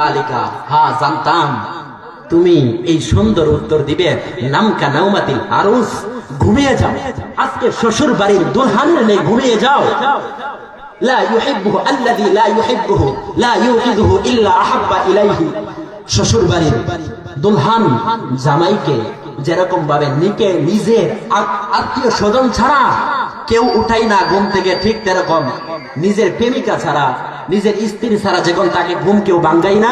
আলিকা, হ্যাঁ জানতাম তুমি এই সুন্দর উত্তর দিবে। নামকা নাউমাতিল আরুস, ঘুমিয়ে যাও। আজকে শ্বশুর বাড়ির দুলহানের নেই, ঘুমিয়ে যাও। লা ইউহিব্বুহু আল্লাযী লা ইউহিব্বুহু লা ইউকিযুহু ইল্লা আহাব্বা ইলাইহি। শ্বশুর বাড়ির দুলহান জামাইকে যেরকম ভাবে নিজের আত্মীয় স্বজন ছাড়া কেউ উঠাই না ঘুম থেকে, ঠিক তেরকম নিজের প্রেমিকা ছাড়া, নিজের স্ত্রী ছাড়া যখন তাকে ঘুম কেউ ভাঙ্গাই না,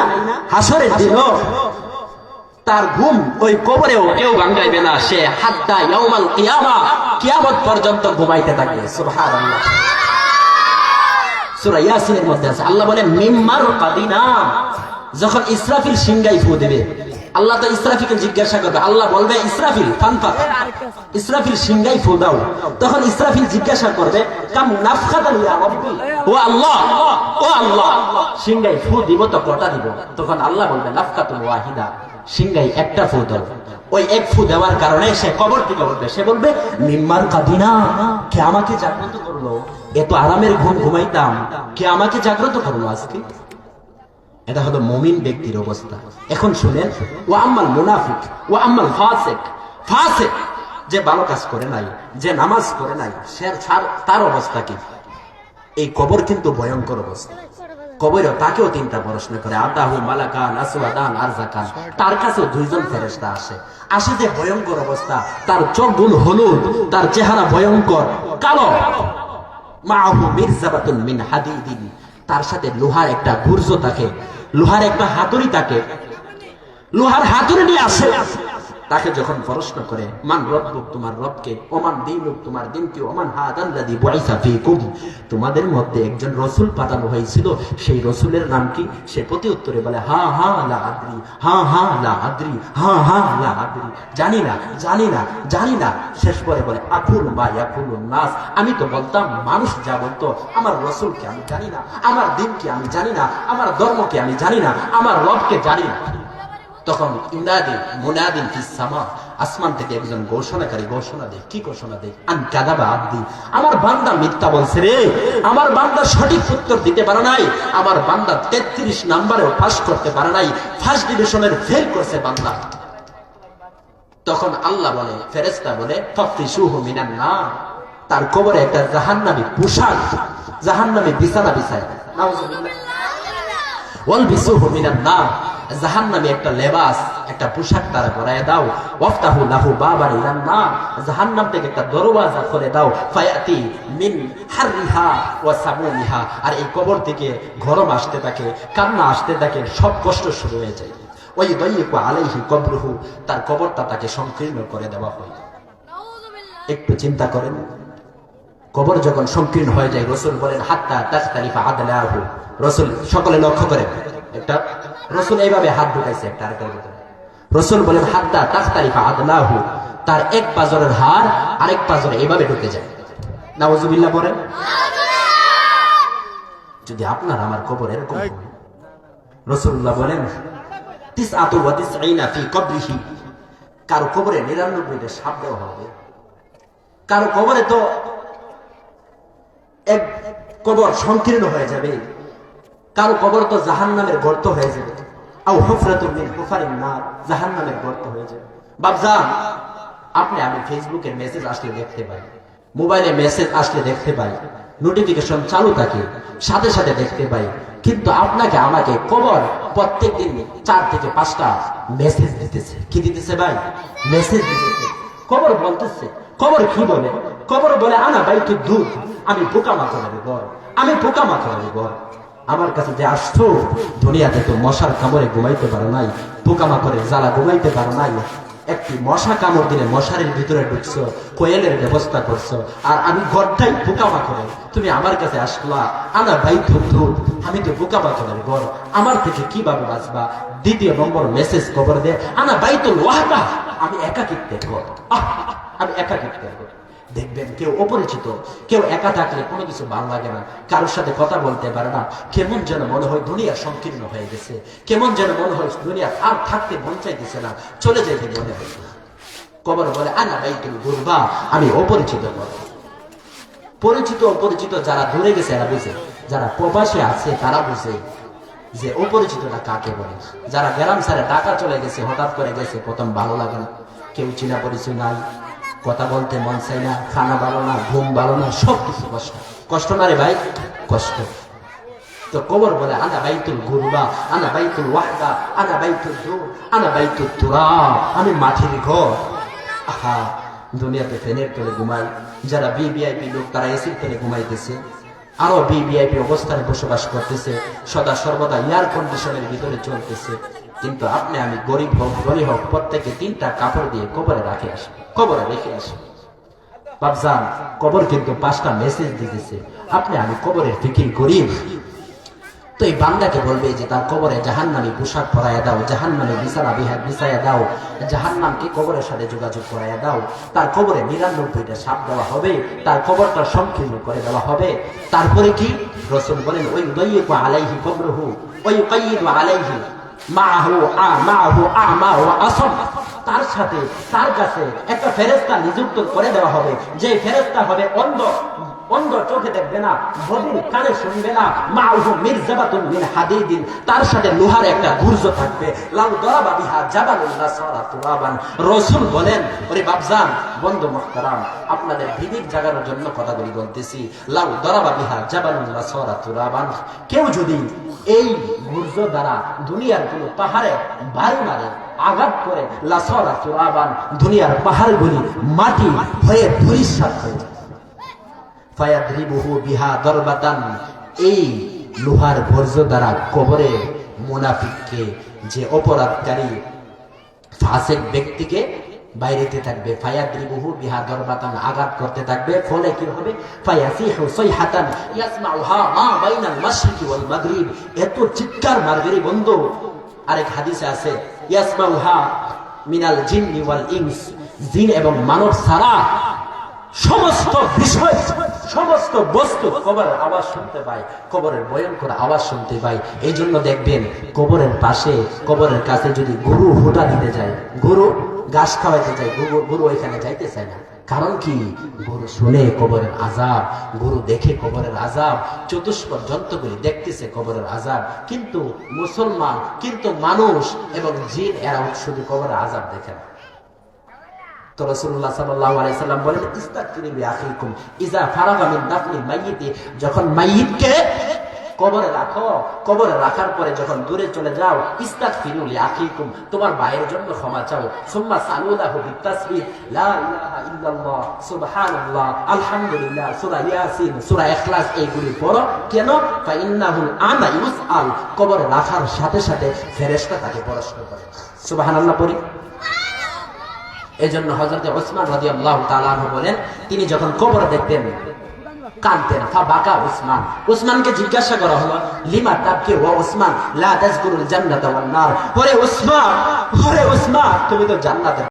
হাসরের দিনও তার ঘুম ওই কবরেও কেউ ভাঙ্গাইবে না। সে হাত্তা ইয়াউমাল কিয়ামা, কিয়ামত পর্যন্ত ঘুমাইতে থাকবে। সুবহানাল্লাহ। সূরা ইয়াসিনের মধ্যে আছে, আল্লাহ বলেন মিম্মার কাদিনা। যখন ইসরাফিল সিংগাই ফু দেবে, আল্লাহ তো ইসরাফিলকে জিজ্ঞাসা করবে, আল্লাহ বলবে ইসরাফিল ফানফাত, ইসরাফিল সিংগাই ফু দাও। তখন ইসরাফিল জিজ্ঞাসা করবে কাম নাফখাতান ইয়া রাব্বি, ও আল্লাহ, ও আল্লাহ সিংগাই ফু দিব তো কটা দিব? তখন আল্লাহ বলবে নাফখাতুন ওয়াহিদা, সিংগাই একটা ফু দাও। ওই এক ফু দেওয়ার কারণে সে কবর থেকে উঠবে, সে বলবে মিম্মার কাদিনা, কে আমাকে জাগ্রত করলো? এত আরামের ঘুম ঘুমাইতাম, কে আমাকে জাগ্রত করলো আজকে? এটা হলো মুমিন ব্যক্তির অবস্থা। এখন শুনেন, ও আম্মাল মুনাফিক ও আম্মাল ফাসিক, ফাসিক যে ভালো কাজ করে নাই, যে নামাজ করে নাই, সে তার অবস্থা কি? এই কবর কিন্তু ভয়ঙ্কর অবস্থা। কবরও তাকেও তিনটা প্রশ্ন করে, আতাহু মালাকান আসওয়াদান আরজাকান। তার কাছে দুইজন ফেরেশতা আসে যে ভয়ঙ্কর অবস্থা। তার চোখগুলো হলুদ, তার চেহারা ভয়ঙ্কর কালো। মাআহু মিরজাবাতুন মিন হাদিদিন, তার সাথে লোহার একটা গুর্জ থাকে, লোহার একটা হাতুড়ি থাকে, লোহার হাতুড়ি নিয়ে আসে। তাকে যখন প্রশ্ন করে মান রব্বুক, তোমার রবকে, ওমান দীনুক, তোমার দিন কি, ওমান হাদাল্লাযী বুইসা ফীকুম, তোমাদের মধ্যে একজন রাসূল পাঠানো হয়েছিল, সেই রাসূলের নাম কি? সে প্রতি উত্তরে বলে হা হা লা আদরি, হা হা লা আদরি, হা হা লা আদরি, জানি না, জানি না, জানি না। শেষ পরে বলে আকুল মা ইয়াকুলুন নাস, আমি তো বলতাম মানুষ যা বলতো। আমার রাসূলকে আমি জানি না, আমার দিনকে আমি জানি না, আমার ধর্মকে আমি জানি না, আমার রবকে জানি না। তখন ইউনাদি মুনাদিন ফিস সামা, আসমান থেকে একজন ঘোষণাকারী ঘোষণা দেয়। কি ঘোষণা দেয়? আন কাযাবা আবদি, আমার বান্দা মিথ্যা বলছে রে, আমার বান্দা সঠিক উত্তর দিতে পারে নাই, আমার বান্দা 33 নম্বরেও পাস করতে পারে নাই, ফার্স্ট ডিভিশনের ফেল করছে বান্দা। তখন আল্লাহ বলে, ফেরেশতা বলে ফাফরিশুহু মিনান নার, তার কবরে একটা জাহান্নামী পোশাক, জাহান্নামী বিছানা বিছায়। নাউযুবিল্লাহ। ওয়াল বিসুহু মিনান নার, জাহান্নামী একটা লেবাস, একটা পোশাক তারা পরায় দাও। ওয়াফতাহু লাহু বাবান ইলান নার, জাহান্নাম থেকে একটা দরওয়াজা খুলে দাও। ফায়াতি মিন হাররিহা ওয়া সামুমিহা, আর এই কবর থেকে গরম আসতে থাকে, কান্না আসতে থাকে, সব কষ্ট শুরু হয়ে যায়। ওয়া ইউদাইয়িকু আলাইহি কবরুহু, তার কবরটা তাকে সংকীর্ণ করে দেওয়া হয়। একটু চিন্তা করেন, কবর যখন সংকীর্ণ হয়ে যায়, রাসূল বলেন হাত্তা তাখতালিফা আদলাহু, রাসূল সকলে লক্ষ্য করেন, একটা রাসূল এইভাবে হাত ঢুকাইছে একটা আরেকটার ভিতরে। রাসূল বলেন হাত্তা তাখতালিফা আদলাহু, তার এক পাজরের হাড় আরেক পাজরে এইভাবে ঢুকে যায়। নাউযুবিল্লাহ বলেন। যদি আপনার আমার কবর এরকম, রাসূলুল্লাহ বলেন তিসআতু ওয়া তিসঈনা ফি কবরিহি, কারো কবরে 99টা সাপ দেওয়া হবে। কারো কবরে তো এক কবর সংকীর্ণ হয়ে যাবে, কারো কবর তো জাহান্নামের গর্ত হয়ে যাবে। আও হুফরাতুন মিন হুফারিন নার, জাহান্নামের গর্ত হয়ে যাবে। বাপজান, আপনি আমি ফেসবুকে মেসেজ আসলে দেখতে পাই, মোবাইলে মেসেজ আসলে দেখতে পাই, নোটিফিকেশন চালু থাকে, সাথে সাথে দেখতে পাই। কিন্তু আপনাকে আমাকে কবর প্রত্যেকদিন 4 থেকে 5টা মেসেজ দিতেছে। কি দিতেছে ভাই? মেসেজ দিতেছে। কবর বলতেছে, কবর কি বলে? কবর বলে আনা বাইতু দুধ, আমি পোকামাকড়ের ঘর, আমি পোকামাকড়ের ঘর। আমার কাছে যে আসছো, দুনিয়াতে তো মশার কামড়ে ঘুমাইতে পারো নাই, পোকামাকড়ের জ্বালা ঘুমাইতে পারো নাই, একটি মশা কামড় দিলে মশারের ভিতরে ঢুকছো, কোয়েলের ব্যবস্থা করছো, আর আমি ঘরটাই পোকামাকড়ে। তুমি আমার কাছে আসলা, আনা বাইতু দুধ, আমি তো পোকামাকড়ের ঘর, আমার থেকে কিভাবে বাঁচবা? দ্বিতীয় নম্বর মেসেজ কবর দে, আনা বাইতুল ওয়াহদা, আমি একাকিত্বের ঘর, আমি একাকিত্বের ঘর। দেখবেন কেউ অপরিচিত, কেউ একা থাকলে কোনো কিছু ভালো লাগে না, কারোর সাথে কথা বলতে পারে না, কেমন যেন মনে হয় দুনিয়া সংকীর্ণ হয়ে গেছে, কেমন যেন মনে হয় দুনিয়া আর থাকতে মন চাইতেছে না, চলে যেতে মনে হয়। কবর বলে আনা বাইতুল গুরবা, আমি অপরিচিত ঘর। পরিচিত অপরিচিত যারা দূরে গেছে এরা বুঝে, যারা প্রবাসে আছে তারা বুঝে। যে অপরিচিতটা কাকে বলে। যারা গ্রাম ছাড়ে ঢাকা চলে গেছে, হঠাৎ করে গেছে, প্রথম ভালো লাগে না, কেউ চিনা পরিচয় নাই, কথা বলতে মন চাই না, খানা ভালো না, ঘুম ভালো না, সব কিছু কষ্ট। কষ্ট না রে ভাই, কষ্ট। তো কবর বলে আনা বাইতুল গুরবা, আনা বাইতুল ওয়াহদা, আনা বাইতুল দূর, আনা বাইতুল তুরাব, আমি মাটির ঘর। আহা, দুনিয়াতে ফ্যানের তলে ঘুমাই, যারা ভিভিআইপি লোক তারা এসির তলে ঘুমাইতেছে, আরো ভিভিআইপি অবস্থানে বসবাস করতেছে, সদা সর্বদা এয়ার কন্ডিশনের ভিতরে চলতেছে। কিন্তু আপনি আমি গরিব হোক গরিব হোক, প্রত্যেকে 3টা কাপড় দিয়ে কবরে রেখে আসে, কবরে রেখে আসে। বাপজান, কবর কিন্তু 5টা মেসেজ দিতেছে, আপনি আমি কবরের ফিকির গরিব। তো এই বান্দাকে বলবে যে তার কবরে জাহান্নামী পোশাক পরাইয়া দাও, জাহান্নামী বিছানা বিছাইয়া দাও, জাহান্নামকে কবরের সাথে যোগাযোগ করাইয়া দাও, তার কবরে 99টা সাপ দেওয়া হবে, তার কবরটা সংকীর্ণ করে দেওয়া হবে। তারপরে কি রাসূল বলেন, ওই দাইয়িকু আলাইহি কবরহু ওয়া ইউকাইয়িদু আলাইহি মাআহু আমা ওয়া আসম, তার সাথে তার কাছে একটা ফেরেশতা নিযুক্ত করে দেওয়া হবে, যে ফেরেশতা হবে অন্ধ, অন্ধ চোখে দেখবে না, বধির কানে শুনবে না, মাউহু মিরজাবাতুন মিন হাদিদিন, তার সাথে লোহার একটা গুর্জ থাকবে, লাউ দরাবা বিহা জাবালুন লাসারা তুরাবান। রাসূল বলেন, ওরে বাপজান, বন্ধু মুহতারাম, আপনাদের বিবেক জাগানোর জন্য কথাগুলি বলতেছি, লাউ দরাবা বিহা জাবালুন লাসারা তুরাবান, কেউ যদি এই গুর্জ দ্বারা দুনিয়ার কোন পাহাড়ে বাড়ি মারে, আঘাত করে, লাসারা তুরাবান, দুনিয়ার পাহাড়গুলি মাটি হয়ে ধূলিসাৎ হয়ে যায়। ফায়াদরিবুহু বিহা দরবাতান, এই লোহার বর্জ্য দ্বারা কবরে মুনাফিককে, যে অপরাধকারী ফাসিক ব্যক্তিকে বাইরেতে থাকবে, ফায়াদরিবুহু বিহা দরবাতান, আঘাত করতে থাকবে। ফলে কি হবে? ফায়াসিহু সাইহাতান ইয়াসমাউহা মা বাইনাল মাশরিকি ওয়াল মাগরিব, এত চিৎকার মারবে রে বন্ধু। আরেক হাদিসে আছে, ইয়াসমাউহা মিনাল জিন্নি ওয়াল ইনস, জিন এবং মানব ছাড়া সমস্ত বিষয়, সমস্ত বস্তু কবরের আওয়াজ শুনতে পায়, কবরের ভয়ঙ্কর আওয়াজ শুনতে পায়। এই জন্য দেখবেন কবরের পাশে, কবরের কাছে যদি গরু হুটা দিতে যায়, গরু ঘাস খাওয়াইতে যায়, গরু ওইখানে যাইতে চায় না। কারণ কি? গরু শুনে কবরের আযাব, গরু দেখে কবরের আযাব, চতুষ্পদ জন্তুগুলি দেখতেছে কবরের আযাব। কিন্তু মুসলমান, কিন্তু মানুষ এবং জিন, এরা শুধু কবরের আযাব দেখে না। তো রাসূলুল্লাহ সাল্লাল্লাহু আলাইহি সাল্লাম বলেন, ইস্তাগফিরু লিআখিকুম ইযা ফারাগা মিন দাফনিল মাইয়িত, যখন মাইয়িতকে কবরে রাখো, কবরে রাখার পরে যখন দূরে চলে যাও, ইস্তাগফিরু লিআখিকুম, তোমার ভাইয়ের জন্য ক্ষমা চাও। সুম্মা সালুলাহু বিতাসবিহ, লা ইলাহা ইল্লাল্লাহ, সুবহানাল্লাহ, আলহামদুলিল্লাহ, সূরা ইয়াসিন, সূরা ইখলাস, এইগুলি পড়ো। কেন? ফাইন্নাহুল আনা ইউসআল, কবরে রাখার সাথে সাথে ফেরেশতা তাকে প্রশ্ন করে। সুবহানাল্লাহ পড়ি। এই জন্য হযরত ওসমান রাদিয়াল্লাহু তাআলা আনহু বলেন, তিনি যখন কবর দেখতেন কাঁদতেন। ফাবাকা উসমান, উসমানকে জিজ্ঞাসা করা হলো, লিমা তাবকি ওয়া উসমান লা তাযকুরুল জান্নাতা ওয়ান নার, ওরে উসমান, ওরে উসমান, তুমি তো জান্নাতের